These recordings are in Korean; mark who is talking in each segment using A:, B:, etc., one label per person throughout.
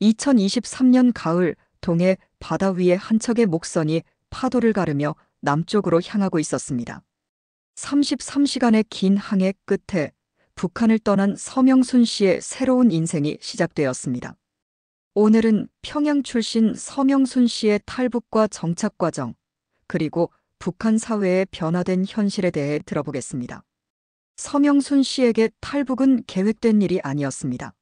A: 2023년 가을 동해 바다 위에 한 척의 목선이 파도를 가르며 남쪽으로 향하고 있었습니다. 33시간의 긴 항해 끝에 북한을 떠난 서명순 씨의 새로운 인생이 시작되었습니다. 오늘은 평양 출신 서명순 씨의 탈북과 정착 과정, 그리고 북한 사회의 변화된 현실에 대해 들어보겠습니다. 서명순 씨에게 탈북은 계획된 일이 아니었습니다.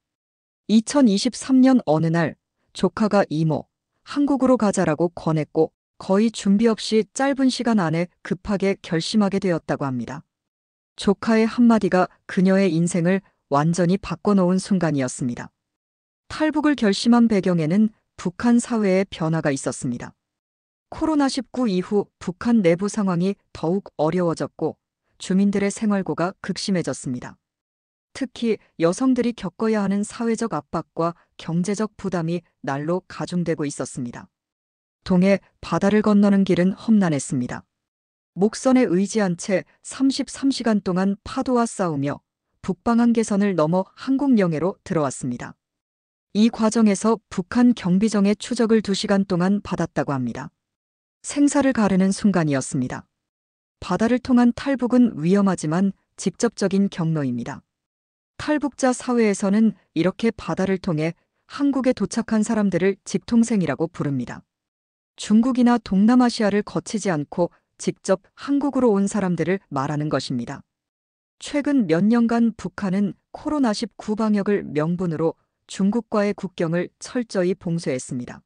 A: 2023년 어느 날 조카가 이모, 한국으로 가자라고 권했고 거의 준비 없이 짧은 시간 안에 급하게 결심하게 되었다고 합니다. 조카의 한마디가 그녀의 인생을 완전히 바꿔놓은 순간이었습니다. 탈북을 결심한 배경에는 북한 사회의 변화가 있었습니다. 코로나19 이후 북한 내부 상황이 더욱 어려워졌고 주민들의 생활고가 극심해졌습니다. 특히 여성들이 겪어야 하는 사회적 압박과 경제적 부담이 날로 가중되고 있었습니다. 동해 바다를 건너는 길은 험난했습니다. 목선에 의지한 채 33시간 동안 파도와 싸우며 북방한계선을 넘어 한국 영해로 들어왔습니다. 이 과정에서 북한 경비정의 추적을 2시간 동안 받았다고 합니다. 생사를 가르는 순간이었습니다. 바다를 통한 탈북은 위험하지만 직접적인 경로입니다. 탈북자 사회에서는 이렇게 바다를 통해 한국에 도착한 사람들을 직통생이라고 부릅니다. 중국이나 동남아시아를 거치지 않고 직접 한국으로 온 사람들을 말하는 것입니다. 최근 몇 년간 북한은 코로나19 방역을 명분으로 중국과의 국경을 철저히 봉쇄했습니다.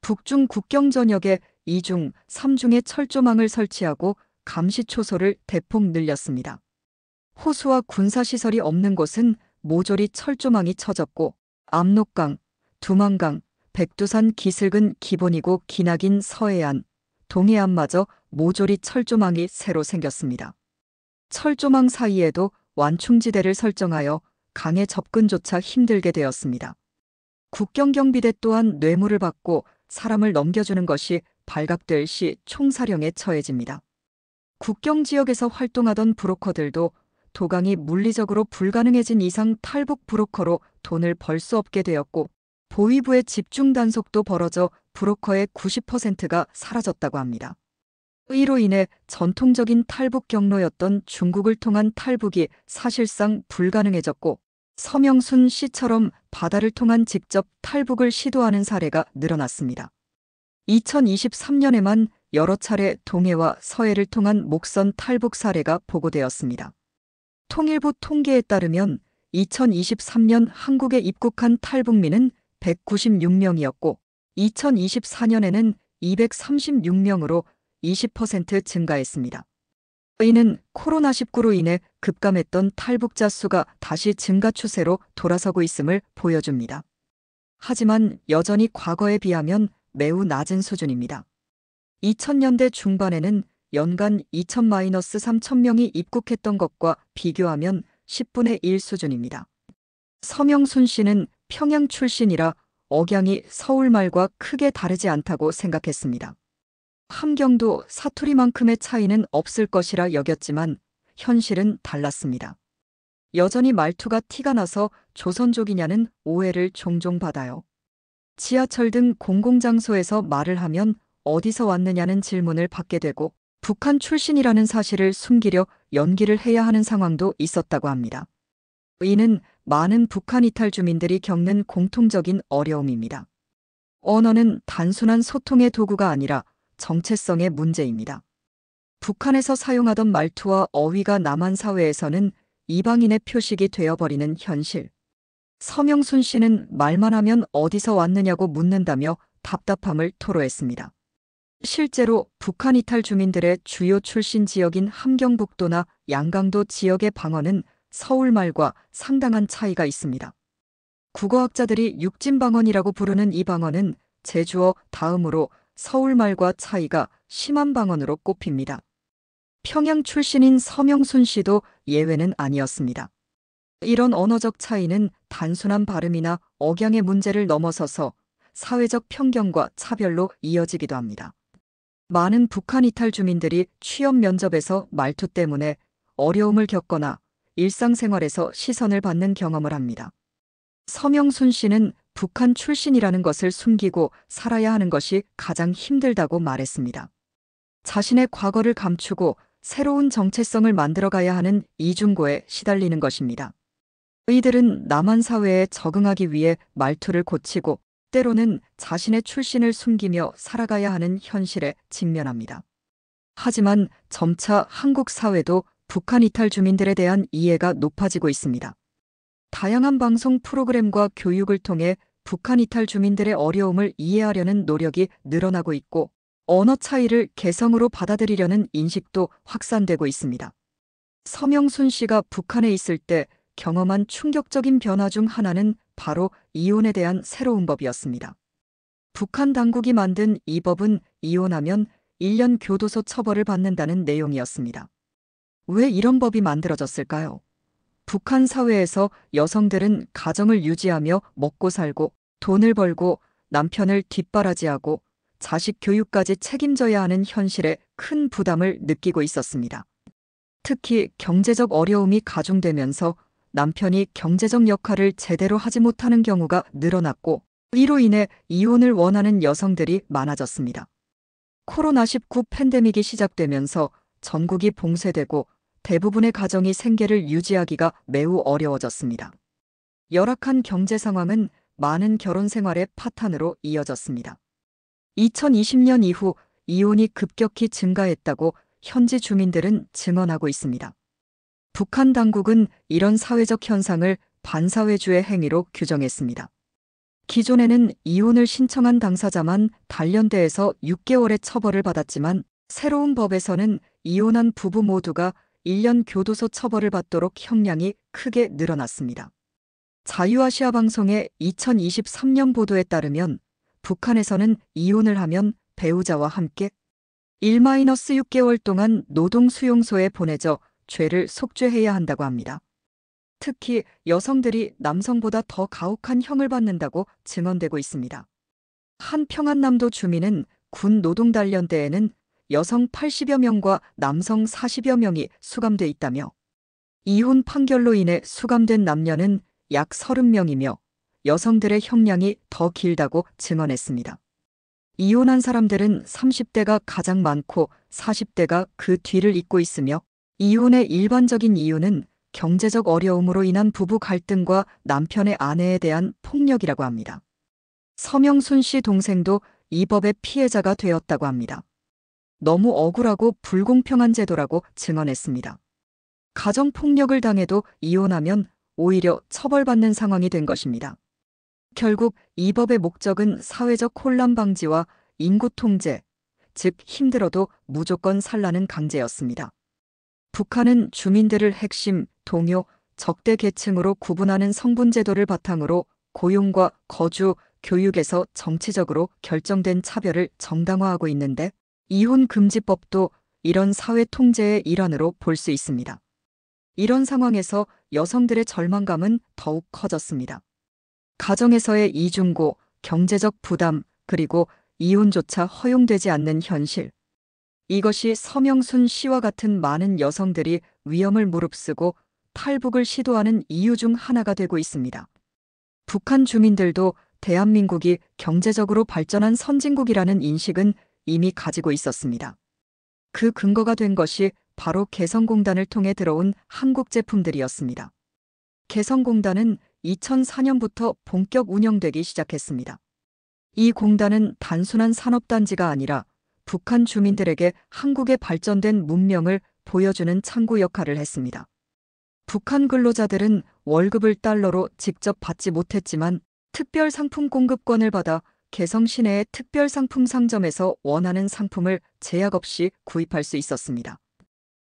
A: 북중 국경 전역에 2중, 3중의 철조망을 설치하고 감시초소를 대폭 늘렸습니다. 호수와 군사시설이 없는 곳은 모조리 철조망이 쳐졌고 압록강, 두만강, 백두산 기슭은 기본이고 기나긴 서해안, 동해안마저 모조리 철조망이 새로 생겼습니다. 철조망 사이에도 완충지대를 설정하여 강의 접근조차 힘들게 되었습니다. 국경경비대 또한 뇌물을 받고 사람을 넘겨주는 것이 발각될 시 총사령에 처해집니다. 국경지역에서 활동하던 브로커들도 도강이 물리적으로 불가능해진 이상 탈북 브로커로 돈을 벌 수 없게 되었고 보위부의 집중 단속도 벌어져 브로커의 90%가 사라졌다고 합니다. 이로 인해 전통적인 탈북 경로였던 중국을 통한 탈북이 사실상 불가능해졌고 서명순 씨처럼 바다를 통한 직접 탈북을 시도하는 사례가 늘어났습니다. 2023년에만 여러 차례 동해와 서해를 통한 목선 탈북 사례가 보고되었습니다. 통일부 통계에 따르면 2023년 한국에 입국한 탈북민은 196명이었고 2024년에는 236명으로 20% 증가했습니다. 이는 코로나19로 인해 급감했던 탈북자 수가 다시 증가 추세로 돌아서고 있음을 보여줍니다. 하지만 여전히 과거에 비하면 매우 낮은 수준입니다. 2000년대 중반에는 연간 2,000-3,000명이 입국했던 것과 비교하면 10분의 1 수준입니다. 서명순 씨는 평양 출신이라 억양이 서울말과 크게 다르지 않다고 생각했습니다. 함경도 사투리만큼의 차이는 없을 것이라 여겼지만 현실은 달랐습니다. 여전히 말투가 티가 나서 조선족이냐는 오해를 종종 받아요. 지하철 등 공공장소에서 말을 하면 어디서 왔느냐는 질문을 받게 되고 북한 출신이라는 사실을 숨기려 연기를 해야 하는 상황도 있었다고 합니다. 이는 많은 북한 이탈 주민들이 겪는 공통적인 어려움입니다. 언어는 단순한 소통의 도구가 아니라 정체성의 문제입니다. 북한에서 사용하던 말투와 어휘가 남한 사회에서는 이방인의 표식이 되어버리는 현실. 서명순 씨는 말만 하면 어디서 왔느냐고 묻는다며 답답함을 토로했습니다. 실제로 북한 이탈 주민들의 주요 출신 지역인 함경북도나 양강도 지역의 방언은 서울말과 상당한 차이가 있습니다. 국어학자들이 육진방언이라고 부르는 이 방언은 제주어 다음으로 서울말과 차이가 심한 방언으로 꼽힙니다. 평양 출신인 서명순 씨도 예외는 아니었습니다. 이런 언어적 차이는 단순한 발음이나 억양의 문제를 넘어서서 사회적 편견과 차별로 이어지기도 합니다. 많은 북한 이탈 주민들이 취업 면접에서 말투 때문에 어려움을 겪거나 일상생활에서 시선을 받는 경험을 합니다. 서명순 씨는 북한 출신이라는 것을 숨기고 살아야 하는 것이 가장 힘들다고 말했습니다. 자신의 과거를 감추고 새로운 정체성을 만들어가야 하는 이중고에 시달리는 것입니다. 이들은 남한 사회에 적응하기 위해 말투를 고치고 때로는 자신의 출신을 숨기며 살아가야 하는 현실에 직면합니다. 하지만 점차 한국 사회도 북한 이탈 주민들에 대한 이해가 높아지고 있습니다. 다양한 방송 프로그램과 교육을 통해 북한 이탈 주민들의 어려움을 이해하려는 노력이 늘어나고 있고 언어 차이를 개성으로 받아들이려는 인식도 확산되고 있습니다. 서명순 씨가 북한에 있을 때 경험한 충격적인 변화 중 하나는 바로 이혼에 대한 새로운 법이었습니다. 북한 당국이 만든 이 법은 이혼하면 1년 교도소 처벌을 받는다는 내용이었습니다. 왜 이런 법이 만들어졌을까요? 북한 사회에서 여성들은 가정을 유지하며 먹고 살고 돈을 벌고 남편을 뒷바라지하고 자식 교육까지 책임져야 하는 현실에 큰 부담을 느끼고 있었습니다. 특히 경제적 어려움이 가중되면서 남편이 경제적 역할을 제대로 하지 못하는 경우가 늘어났고 이로 인해 이혼을 원하는 여성들이 많아졌습니다. 코로나19 팬데믹이 시작되면서 전국이 봉쇄되고 대부분의 가정이 생계를 유지하기가 매우 어려워졌습니다. 열악한 경제 상황은 많은 결혼 생활의 파탄으로 이어졌습니다. 2020년 이후 이혼이 급격히 증가했다고 현지 주민들은 증언하고 있습니다. 북한 당국은 이런 사회적 현상을 반사회주의 행위로 규정했습니다. 기존에는 이혼을 신청한 당사자만 단련대에서 6개월의 처벌을 받았지만 새로운 법에서는 이혼한 부부 모두가 1년 교도소 처벌을 받도록 형량이 크게 늘어났습니다. 자유아시아 방송의 2023년 보도에 따르면 북한에서는 이혼을 하면 배우자와 함께 1-6개월 동안 노동수용소에 보내져 죄를 속죄해야 한다고 합니다. 특히 여성들이 남성보다 더 가혹한 형을 받는다고 증언되고 있습니다. 한 평안남도 주민은 군 노동단련대에는 여성 80여 명과 남성 40여 명이 수감돼 있다며 이혼 판결로 인해 수감된 남녀는 약 30명이며 여성들의 형량이 더 길다고 증언했습니다. 이혼한 사람들은 30대가 가장 많고 40대가 그 뒤를 잇고 있으며 이혼의 일반적인 이유는 경제적 어려움으로 인한 부부 갈등과 남편의 아내에 대한 폭력이라고 합니다. 서명순 씨 동생도 이 법의 피해자가 되었다고 합니다. 너무 억울하고 불공평한 제도라고 증언했습니다. 가정폭력을 당해도 이혼하면 오히려 처벌받는 상황이 된 것입니다. 결국 이 법의 목적은 사회적 혼란 방지와 인구 통제, 즉 힘들어도 무조건 살라는 강제였습니다. 북한은 주민들을 핵심, 동요, 적대 계층으로 구분하는 성분 제도를 바탕으로 고용과 거주, 교육에서 정치적으로 결정된 차별을 정당화하고 있는데 이혼 금지법도 이런 사회 통제의 일환으로 볼 수 있습니다. 이런 상황에서 여성들의 절망감은 더욱 커졌습니다. 가정에서의 이중고, 경제적 부담, 그리고 이혼조차 허용되지 않는 현실. 이것이 서명순 씨와 같은 많은 여성들이 위험을 무릅쓰고 탈북을 시도하는 이유 중 하나가 되고 있습니다. 북한 주민들도 대한민국이 경제적으로 발전한 선진국이라는 인식은 이미 가지고 있었습니다. 그 근거가 된 것이 바로 개성공단을 통해 들어온 한국 제품들이었습니다. 개성공단은 2004년부터 본격 운영되기 시작했습니다. 이 공단은 단순한 산업단지가 아니라 북한 주민들에게 한국의 발전된 문명을 보여주는 창구 역할을 했습니다. 북한 근로자들은 월급을 달러로 직접 받지 못했지만 특별 상품 공급권을 받아 개성 시내의 특별 상품 상점에서 원하는 상품을 제약 없이 구입할 수 있었습니다.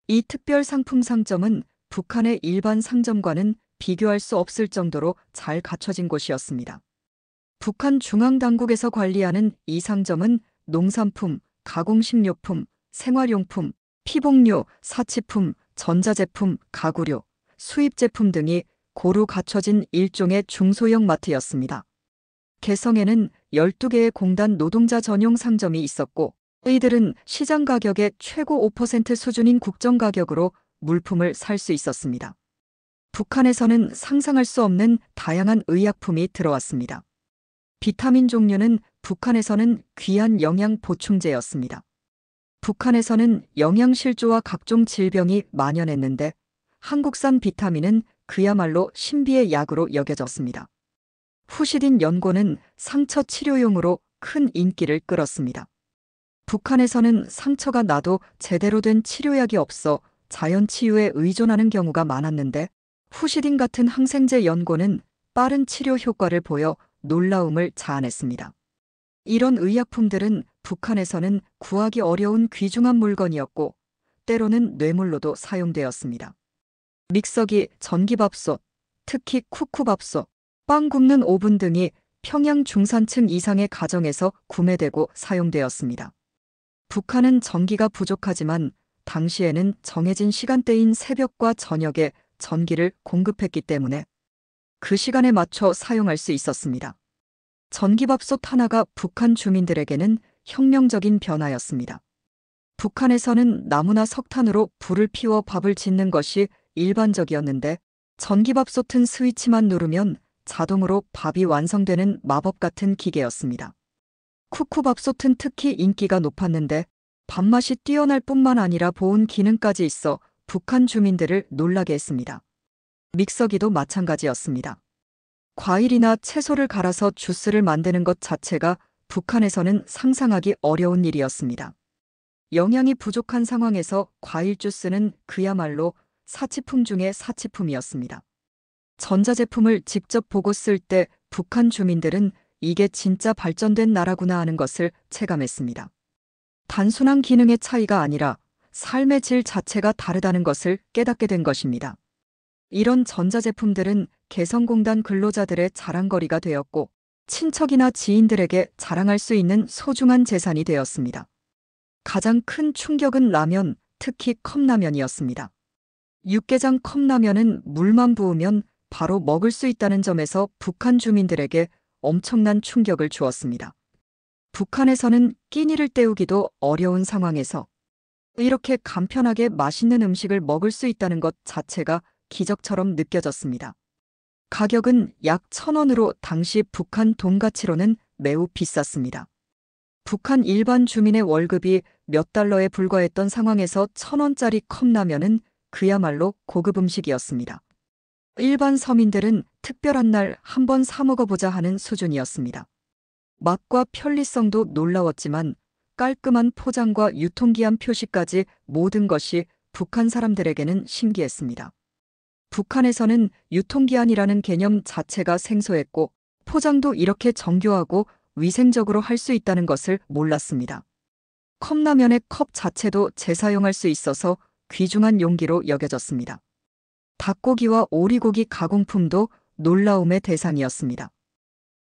A: 이 특별 상품 상점은 북한의 일반 상점과는 비교할 수 없을 정도로 잘 갖춰진 곳이었습니다. 북한 중앙당국에서 관리하는 이 상점은 농산품, 가공식료품, 생활용품, 피복류, 사치품, 전자제품, 가구류, 수입제품 등이 고루 갖춰진 일종의 중소형 마트였습니다. 개성에는 12개의 공단 노동자 전용 상점이 있었고 이들은 시장 가격의 최고 5% 수준인 국정가격으로 물품을 살 수 있었습니다. 북한에서는 상상할 수 없는 다양한 의약품이 들어왔습니다. 비타민 종류는 북한에서는 귀한 영양 보충제였습니다. 북한에서는 영양실조와 각종 질병이 만연했는데 한국산 비타민은 그야말로 신비의 약으로 여겨졌습니다. 후시딘 연고는 상처 치료용으로 큰 인기를 끌었습니다. 북한에서는 상처가 나도 제대로 된 치료약이 없어 자연 치유에 의존하는 경우가 많았는데 후시딘 같은 항생제 연고는 빠른 치료 효과를 보여 놀라움을 자아냈습니다. 이런 의약품들은 북한에서는 구하기 어려운 귀중한 물건이었고 때로는 뇌물로도 사용되었습니다. 믹서기, 전기밥솥, 특히 쿠쿠밥솥, 빵 굽는 오븐 등이 평양 중산층 이상의 가정에서 구매되고 사용되었습니다. 북한은 전기가 부족하지만 당시에는 정해진 시간대인 새벽과 저녁에 전기를 공급했기 때문에 그 시간에 맞춰 사용할 수 있었습니다. 전기밥솥 하나가 북한 주민들에게는 혁명적인 변화였습니다. 북한에서는 나무나 석탄으로 불을 피워 밥을 짓는 것이 일반적이었는데 전기밥솥은 스위치만 누르면 자동으로 밥이 완성되는 마법 같은 기계였습니다. 쿠쿠밥솥은 특히 인기가 높았는데 밥맛이 뛰어날 뿐만 아니라 보온 기능까지 있어 북한 주민들을 놀라게 했습니다. 믹서기도 마찬가지였습니다. 과일이나 채소를 갈아서 주스를 만드는 것 자체가 북한에서는 상상하기 어려운 일이었습니다. 영양이 부족한 상황에서 과일 주스는 그야말로 사치품 중의 사치품이었습니다. 전자제품을 직접 보고 쓸 때 북한 주민들은 이게 진짜 발전된 나라구나 하는 것을 체감했습니다. 단순한 기능의 차이가 아니라 삶의 질 자체가 다르다는 것을 깨닫게 된 것입니다. 이런 전자제품들은 개성공단 근로자들의 자랑거리가 되었고 친척이나 지인들에게 자랑할 수 있는 소중한 재산이 되었습니다. 가장 큰 충격은 라면, 특히 컵라면이었습니다. 육개장 컵라면은 물만 부으면 바로 먹을 수 있다는 점에서 북한 주민들에게 엄청난 충격을 주었습니다. 북한에서는 끼니를 때우기도 어려운 상황에서 이렇게 간편하게 맛있는 음식을 먹을 수 있다는 것 자체가 기적처럼 느껴졌습니다. 가격은 약 1,000원으로 당시 북한 돈 가치로는 매우 비쌌습니다. 북한 일반 주민의 월급이 몇 달러에 불과했던 상황에서 1,000원짜리 컵라면은 그야말로 고급 음식이었습니다. 일반 서민들은 특별한 날 한번 사 먹어보자 하는 수준이었습니다. 맛과 편리성도 놀라웠지만 깔끔한 포장과 유통기한 표시까지 모든 것이 북한 사람들에게는 신기했습니다. 북한에서는 유통기한이라는 개념 자체가 생소했고 포장도 이렇게 정교하고 위생적으로 할 수 있다는 것을 몰랐습니다. 컵라면의 컵 자체도 재사용할 수 있어서 귀중한 용기로 여겨졌습니다. 닭고기와 오리고기 가공품도 놀라움의 대상이었습니다.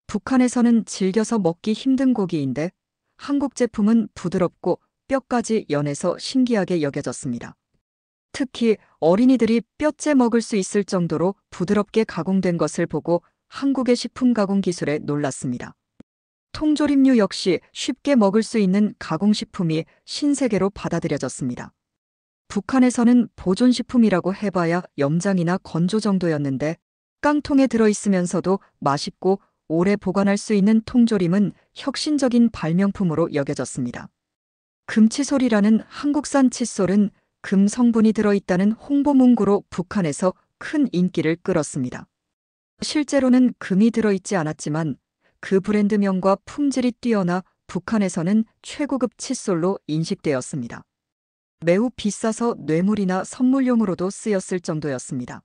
A: 북한에서는 즐겨서 먹기 힘든 고기인데 한국 제품은 부드럽고 뼈까지 연해서 신기하게 여겨졌습니다. 특히 어린이들이 뼈째 먹을 수 있을 정도로 부드럽게 가공된 것을 보고 한국의 식품 가공 기술에 놀랐습니다. 통조림류 역시 쉽게 먹을 수 있는 가공식품이 신세계로 받아들여졌습니다. 북한에서는 보존식품이라고 해봐야 염장이나 건조 정도였는데 깡통에 들어있으면서도 맛있고 오래 보관할 수 있는 통조림은 혁신적인 발명품으로 여겨졌습니다. 금치솔이라는 한국산 칫솔은 금 성분이 들어있다는 홍보 문구로 북한에서 큰 인기를 끌었습니다. 실제로는 금이 들어있지 않았지만 그 브랜드명과 품질이 뛰어나 북한에서는 최고급 칫솔로 인식되었습니다. 매우 비싸서 뇌물이나 선물용으로도 쓰였을 정도였습니다.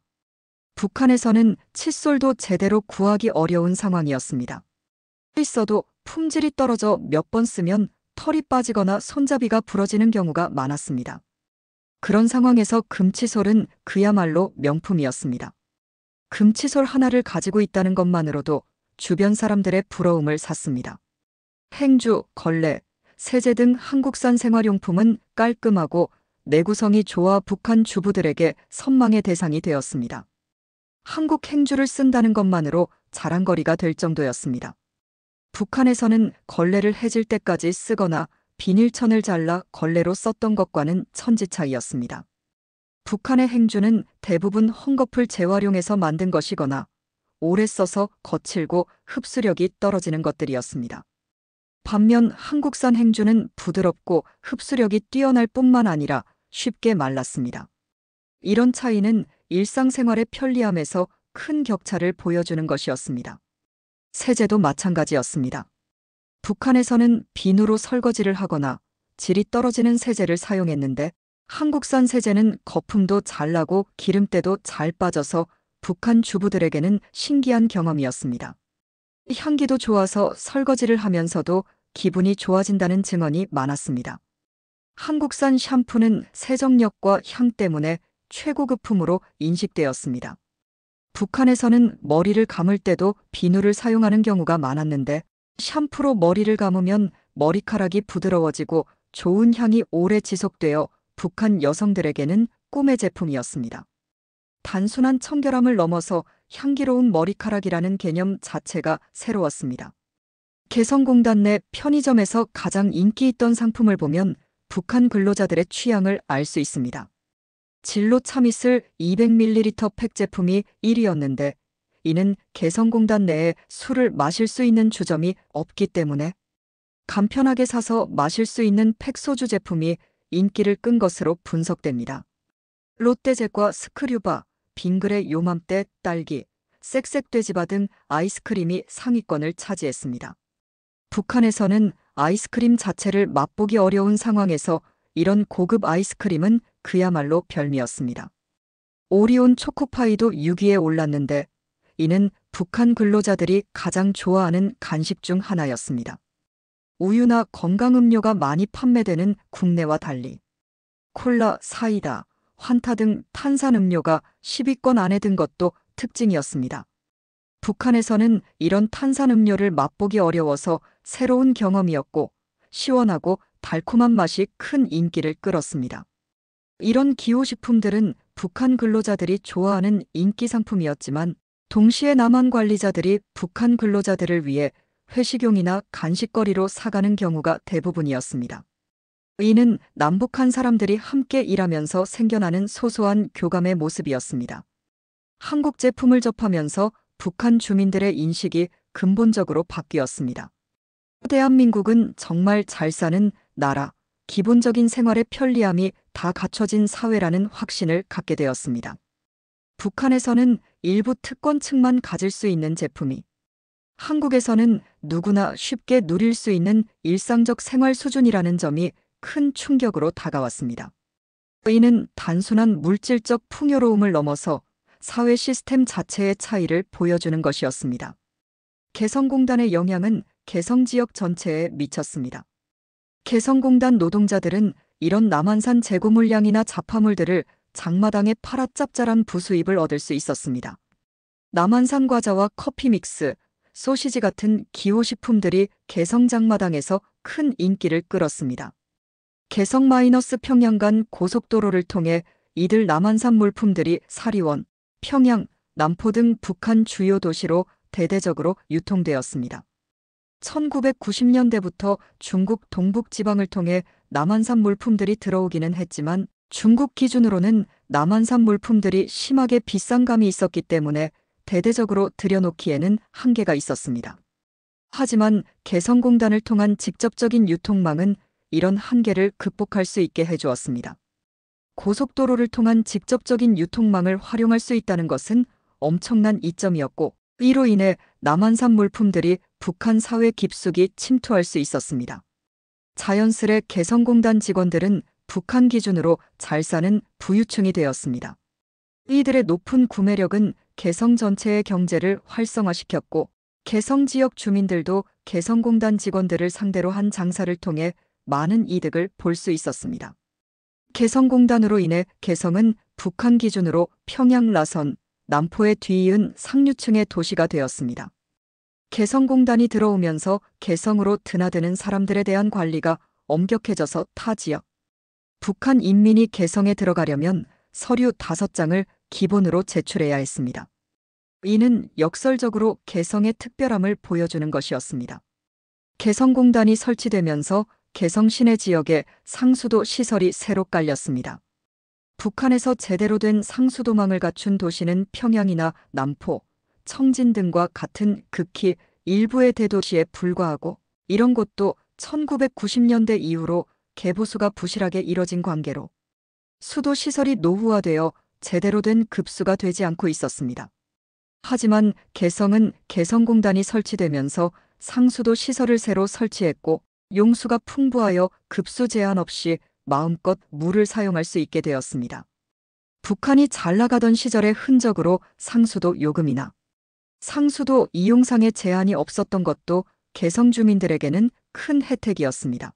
A: 북한에서는 칫솔도 제대로 구하기 어려운 상황이었습니다. 있어도 품질이 떨어져 몇 번 쓰면 털이 빠지거나 손잡이가 부러지는 경우가 많았습니다. 그런 상황에서 금칫솔은 그야말로 명품이었습니다. 금칫솔 하나를 가지고 있다는 것만으로도 주변 사람들의 부러움을 샀습니다. 행주, 걸레, 세제 등 한국산 생활용품은 깔끔하고 내구성이 좋아 북한 주부들에게 선망의 대상이 되었습니다. 한국 행주를 쓴다는 것만으로 자랑거리가 될 정도였습니다. 북한에서는 걸레를 해질 때까지 쓰거나 비닐천을 잘라 걸레로 썼던 것과는 천지차이였습니다. 북한의 행주는 대부분 헝겊을 재활용해서 만든 것이거나 오래 써서 거칠고 흡수력이 떨어지는 것들이었습니다. 반면 한국산 행주는 부드럽고 흡수력이 뛰어날 뿐만 아니라 쉽게 말랐습니다. 이런 차이는 일상생활의 편리함에서 큰 격차를 보여주는 것이었습니다. 세제도 마찬가지였습니다. 북한에서는 비누로 설거지를 하거나 질이 떨어지는 세제를 사용했는데 한국산 세제는 거품도 잘 나고 기름때도 잘 빠져서 북한 주부들에게는 신기한 경험이었습니다. 향기도 좋아서 설거지를 하면서도 기분이 좋아진다는 증언이 많았습니다. 한국산 샴푸는 세정력과 향 때문에 최고급품으로 인식되었습니다. 북한에서는 머리를 감을 때도 비누를 사용하는 경우가 많았는데 샴푸로 머리를 감으면 머리카락이 부드러워지고 좋은 향이 오래 지속되어 북한 여성들에게는 꿈의 제품이었습니다. 단순한 청결함을 넘어서 향기로운 머리카락이라는 개념 자체가 새로웠습니다. 개성공단 내 편의점에서 가장 인기 있던 상품을 보면 북한 근로자들의 취향을 알 수 있습니다. 진로 참이슬 200ml 팩 제품이 1위였는데 이는 개성공단 내에 술을 마실 수 있는 주점이 없기 때문에 간편하게 사서 마실 수 있는 팩소주 제품이 인기를 끈 것으로 분석됩니다. 롯데제과 스크류바, 빙그레 요맘때 딸기, 쌕쌕돼지바 등 아이스크림이 상위권을 차지했습니다. 북한에서는 아이스크림 자체를 맛보기 어려운 상황에서 이런 고급 아이스크림은 그야말로 별미였습니다. 오리온 초코파이도 6위에 올랐는데 이는 북한 근로자들이 가장 좋아하는 간식 중 하나였습니다. 우유나 건강음료가 많이 판매되는 국내와 달리 콜라, 사이다, 환타 등 탄산음료가 10위권 안에 든 것도 특징이었습니다. 북한에서는 이런 탄산음료를 맛보기 어려워서 새로운 경험이었고 시원하고 달콤한 맛이 큰 인기를 끌었습니다. 이런 기호식품들은 북한 근로자들이 좋아하는 인기 상품이었지만 동시에 남한 관리자들이 북한 근로자들을 위해 회식용이나 간식거리로 사가는 경우가 대부분이었습니다. 이는 남북한 사람들이 함께 일하면서 생겨나는 소소한 교감의 모습이었습니다. 한국 제품을 접하면서 북한 주민들의 인식이 근본적으로 바뀌었습니다. 대한민국은 정말 잘 사는 나라, 기본적인 생활의 편리함이 다 갖춰진 사회라는 확신을 갖게 되었습니다. 북한에서는 일부 특권층만 가질 수 있는 제품이 한국에서는 누구나 쉽게 누릴 수 있는 일상적 생활 수준이라는 점이 큰 충격으로 다가왔습니다. 이는 단순한 물질적 풍요로움을 넘어서 사회 시스템 자체의 차이를 보여주는 것이었습니다. 개성공단의 영향은 개성지역 전체에 미쳤습니다. 개성공단 노동자들은 이런 남한산 재고 물량이나 자파물들을 장마당에 팔아 짭짤한 부수입을 얻을 수 있었습니다. 남한산 과자와 커피 믹스, 소시지 같은 기호식품들이 개성 장마당에서 큰 인기를 끌었습니다. 개성 마이너스 평양 간 고속도로를 통해 이들 남한산 물품들이 사리원, 평양, 남포 등 북한 주요 도시로 대대적으로 유통되었습니다. 1990년대부터 중국 동북지방을 통해 남한산 물품들이 들어오기는 했지만 중국 기준으로는 남한산 물품들이 심하게 비싼 감이 있었기 때문에 대대적으로 들여놓기에는 한계가 있었습니다. 하지만 개성공단을 통한 직접적인 유통망은 이런 한계를 극복할 수 있게 해주었습니다. 고속도로를 통한 직접적인 유통망을 활용할 수 있다는 것은 엄청난 이점이었고 이로 인해 남한산 물품들이 북한 사회 깊숙이 침투할 수 있었습니다. 자연스레 개성공단 직원들은 북한 기준으로 잘 사는 부유층이 되었습니다. 이들의 높은 구매력은 개성 전체의 경제를 활성화시켰고 개성 지역 주민들도 개성공단 직원들을 상대로 한 장사를 통해 많은 이득을 볼 수 있었습니다. 개성공단으로 인해 개성은 북한 기준으로 평양 라선, 남포에 뒤이은 상류층의 도시가 되었습니다. 개성공단이 들어오면서 개성으로 드나드는 사람들에 대한 관리가 엄격해져서 타 지역, 북한 인민이 개성에 들어가려면 서류 5장을 기본으로 제출해야 했습니다. 이는 역설적으로 개성의 특별함을 보여주는 것이었습니다. 개성공단이 설치되면서 개성 시내 지역에 상수도 시설이 새로 깔렸습니다. 북한에서 제대로 된 상수도망을 갖춘 도시는 평양이나 남포, 청진 등과 같은 극히 일부의 대도시에 불과하고 이런 곳도 1990년대 이후로 개보수가 부실하게 이뤄진 관계로 수도 시설이 노후화되어 제대로 된 급수가 되지 않고 있었습니다. 하지만 개성은 개성공단이 설치되면서 상수도 시설을 새로 설치했고 용수가 풍부하여 급수 제한 없이 마음껏 물을 사용할 수 있게 되었습니다. 북한이 잘 나가던 시절의 흔적으로 상수도 요금이나 상수도 이용상의 제한이 없었던 것도 개성 주민들에게는 큰 혜택이었습니다.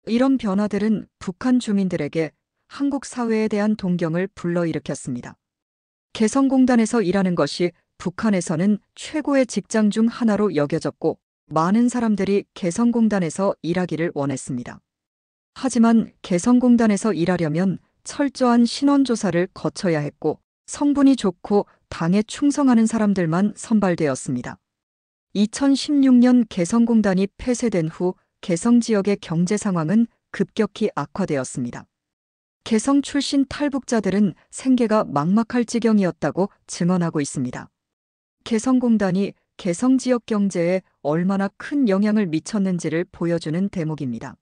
A: 이런 변화들은 북한 주민들에게 한국 사회에 대한 동경을 불러일으켰습니다. 개성공단에서 일하는 것이 북한에서는 최고의 직장 중 하나로 여겨졌고 많은 사람들이 개성공단에서 일하기를 원했습니다. 하지만 개성공단에서 일하려면 철저한 신원조사를 거쳐야 했고 성분이 좋고 당에 충성하는 사람들만 선발되었습니다. 2016년 개성공단이 폐쇄된 후 개성 지역의 경제 상황은 급격히 악화되었습니다. 개성 출신 탈북자들은 생계가 막막할 지경이었다고 증언하고 있습니다. 개성공단이 개성 지역 경제에 얼마나 큰 영향을 미쳤는지를 보여주는 대목입니다.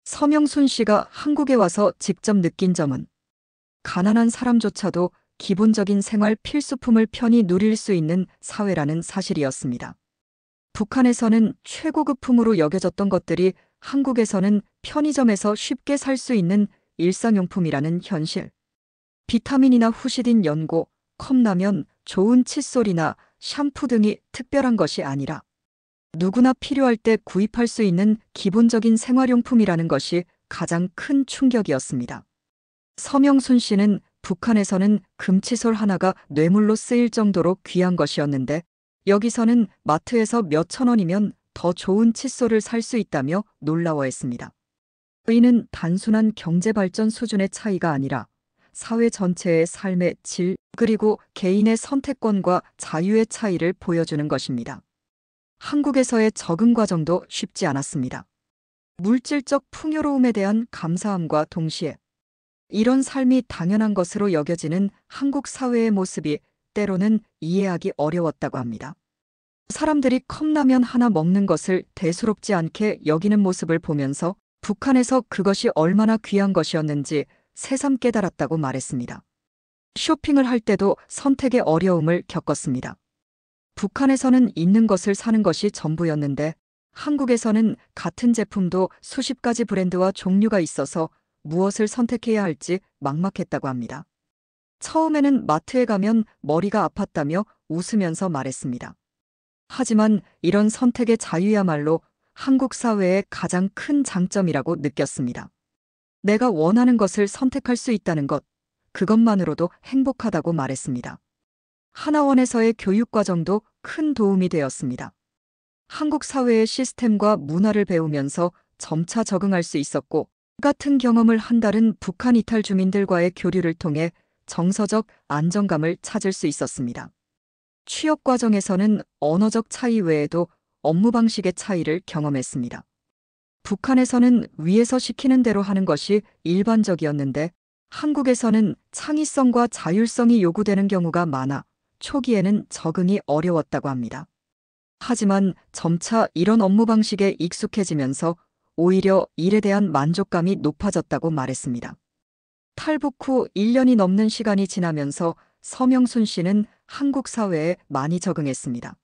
A: 서명순 씨가 한국에 와서 직접 느낀 점은 가난한 사람조차도 기본적인 생활 필수품을 편히 누릴 수 있는 사회라는 사실이었습니다. 북한에서는 최고급품으로 여겨졌던 것들이 한국에서는 편의점에서 쉽게 살 수 있는 일상용품이라는 현실. 비타민이나 후시딘 연고, 컵라면, 좋은 칫솔이나 샴푸 등이 특별한 것이 아니라 누구나 필요할 때 구입할 수 있는 기본적인 생활용품이라는 것이 가장 큰 충격이었습니다. 서명순 씨는 북한에서는 금칫솔 하나가 뇌물로 쓰일 정도로 귀한 것이었는데 여기서는 마트에서 몇천 원이면 더 좋은 칫솔을 살 수 있다며 놀라워했습니다. 이는 단순한 경제발전 수준의 차이가 아니라 사회 전체의 삶의 질 그리고 개인의 선택권과 자유의 차이를 보여주는 것입니다. 한국에서의 적응 과정도 쉽지 않았습니다. 물질적 풍요로움에 대한 감사함과 동시에 이런 삶이 당연한 것으로 여겨지는 한국 사회의 모습이 때로는 이해하기 어려웠다고 합니다. 사람들이 컵라면 하나 먹는 것을 대수롭지 않게 여기는 모습을 보면서 북한에서 그것이 얼마나 귀한 것이었는지 새삼 깨달았다고 말했습니다. 쇼핑을 할 때도 선택의 어려움을 겪었습니다. 북한에서는 있는 것을 사는 것이 전부였는데 한국에서는 같은 제품도 수십 가지 브랜드와 종류가 있어서 무엇을 선택해야 할지 막막했다고 합니다. 처음에는 마트에 가면 머리가 아팠다며 웃으면서 말했습니다. 하지만 이런 선택의 자유야말로 한국 사회의 가장 큰 장점이라고 느꼈습니다. 내가 원하는 것을 선택할 수 있다는 것, 그것만으로도 행복하다고 말했습니다. 하나원에서의 교육과정도 큰 도움이 되었습니다. 한국 사회의 시스템과 문화를 배우면서 점차 적응할 수 있었고 같은 경험을 한 다른 북한 이탈 주민들과의 교류를 통해 정서적 안정감을 찾을 수 있었습니다. 취업 과정에서는 언어적 차이 외에도 업무 방식의 차이를 경험했습니다. 북한에서는 위에서 시키는 대로 하는 것이 일반적이었는데 한국에서는 창의성과 자율성이 요구되는 경우가 많아 초기에는 적응이 어려웠다고 합니다. 하지만 점차 이런 업무 방식에 익숙해지면서 오히려 일에 대한 만족감이 높아졌다고 말했습니다. 탈북 후 1년이 넘는 시간이 지나면서 서명순 씨는 한국 사회에 많이 적응했습니다.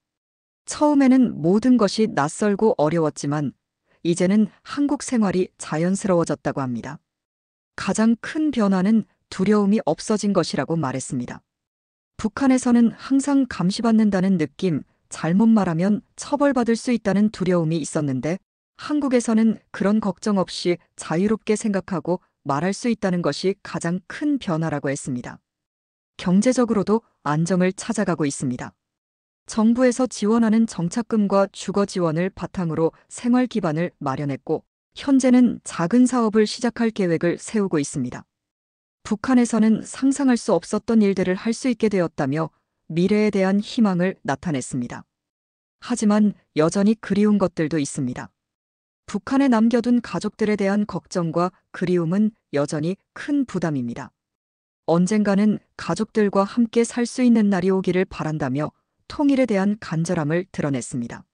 A: 처음에는 모든 것이 낯설고 어려웠지만 이제는 한국 생활이 자연스러워졌다고 합니다. 가장 큰 변화는 두려움이 없어진 것이라고 말했습니다. 북한에서는 항상 감시받는다는 느낌, 잘못 말하면 처벌받을 수 있다는 두려움이 있었는데 한국에서는 그런 걱정 없이 자유롭게 생각하고 말할 수 있다는 것이 가장 큰 변화라고 했습니다. 경제적으로도 안정을 찾아가고 있습니다. 정부에서 지원하는 정착금과 주거 지원을 바탕으로 생활 기반을 마련했고 현재는 작은 사업을 시작할 계획을 세우고 있습니다. 북한에서는 상상할 수 없었던 일들을 할 수 있게 되었다며 미래에 대한 희망을 나타냈습니다. 하지만 여전히 그리운 것들도 있습니다. 북한에 남겨둔 가족들에 대한 걱정과 그리움은 여전히 큰 부담입니다. 언젠가는 가족들과 함께 살 수 있는 날이 오기를 바란다며 통일에 대한 간절함을 드러냈습니다.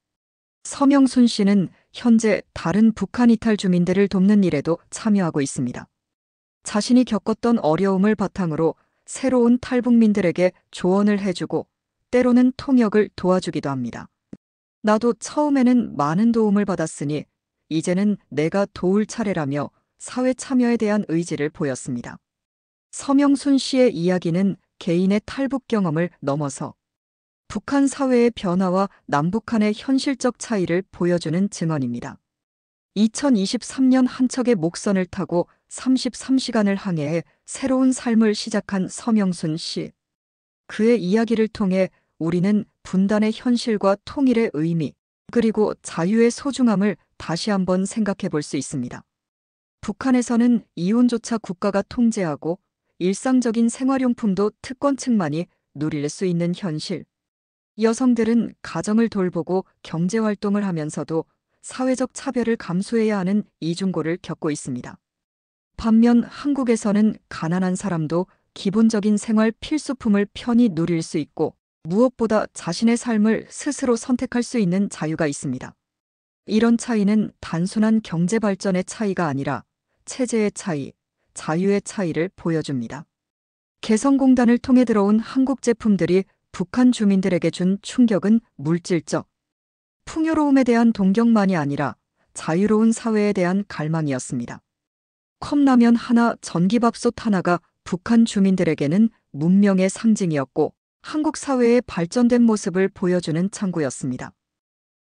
A: 서명순 씨는 현재 다른 북한 이탈 주민들을 돕는 일에도 참여하고 있습니다. 자신이 겪었던 어려움을 바탕으로 새로운 탈북민들에게 조언을 해주고 때로는 통역을 도와주기도 합니다. 나도 처음에는 많은 도움을 받았으니 이제는 내가 도울 차례라며 사회 참여에 대한 의지를 보였습니다. 서명순 씨의 이야기는 개인의 탈북 경험을 넘어서 북한 사회의 변화와 남북한의 현실적 차이를 보여주는 증언입니다. 2023년 한 척의 목선을 타고 33시간을 항해해 새로운 삶을 시작한 서명순 씨. 그의 이야기를 통해 우리는 분단의 현실과 통일의 의미, 그리고 자유의 소중함을 다시 한번 생각해 볼 수 있습니다. 북한에서는 이혼조차 국가가 통제하고 일상적인 생활용품도 특권층만이 누릴 수 있는 현실. 여성들은 가정을 돌보고 경제활동을 하면서도 사회적 차별을 감수해야 하는 이중고를 겪고 있습니다. 반면 한국에서는 가난한 사람도 기본적인 생활 필수품을 편히 누릴 수 있고 무엇보다 자신의 삶을 스스로 선택할 수 있는 자유가 있습니다. 이런 차이는 단순한 경제 발전의 차이가 아니라 체제의 차이, 자유의 차이를 보여줍니다. 개성공단을 통해 들어온 한국 제품들이 북한 주민들에게 준 충격은 물질적, 풍요로움에 대한 동경만이 아니라 자유로운 사회에 대한 갈망이었습니다. 컵라면 하나, 전기밥솥 하나가 북한 주민들에게는 문명의 상징이었고 한국 사회의 발전된 모습을 보여주는 창구였습니다.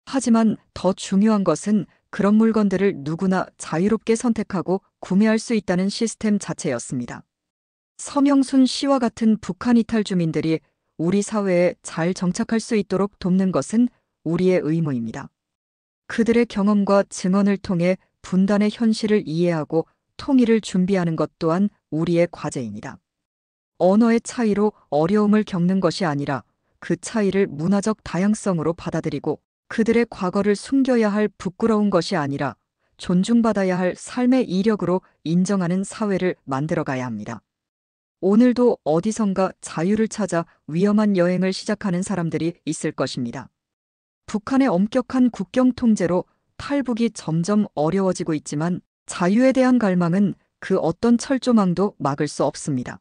A: 하지만 더 중요한 것은 그런 물건들을 누구나 자유롭게 선택하고 구매할 수 있다는 시스템 자체였습니다. 서명순 씨와 같은 북한 이탈 주민들이 우리 사회에 잘 정착할 수 있도록 돕는 것은 우리의 의무입니다. 그들의 경험과 증언을 통해 분단의 현실을 이해하고 통일을 준비하는 것 또한 우리의 과제입니다. 언어의 차이로 어려움을 겪는 것이 아니라 그 차이를 문화적 다양성으로 받아들이고 그들의 과거를 숨겨야 할 부끄러운 것이 아니라 존중받아야 할 삶의 이력으로 인정하는 사회를 만들어가야 합니다. 오늘도 어디선가 자유를 찾아 위험한 여행을 시작하는 사람들이 있을 것입니다. 북한의 엄격한 국경 통제로 탈북이 점점 어려워지고 있지만 자유에 대한 갈망은 그 어떤 철조망도 막을 수 없습니다.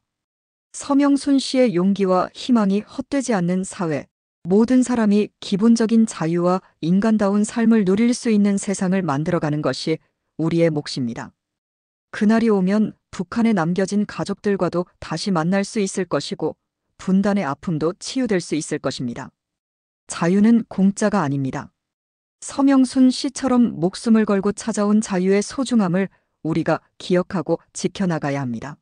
A: 서명순 씨의 용기와 희망이 헛되지 않는 사회, 모든 사람이 기본적인 자유와 인간다운 삶을 누릴 수 있는 세상을 만들어가는 것이 우리의 몫입니다. 그날이 오면 북한에 남겨진 가족들과도 다시 만날 수 있을 것이고 분단의 아픔도 치유될 수 있을 것입니다. 자유는 공짜가 아닙니다. 서명순 씨처럼 목숨을 걸고 찾아온 자유의 소중함을 우리가 기억하고 지켜나가야 합니다.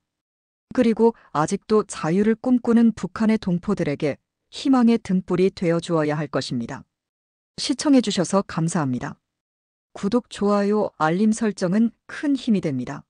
A: 그리고 아직도 자유를 꿈꾸는 북한의 동포들에게 희망의 등불이 되어 주어야 할 것입니다. 시청해 주셔서 감사합니다. 구독, 좋아요, 알림 설정은 큰 힘이 됩니다.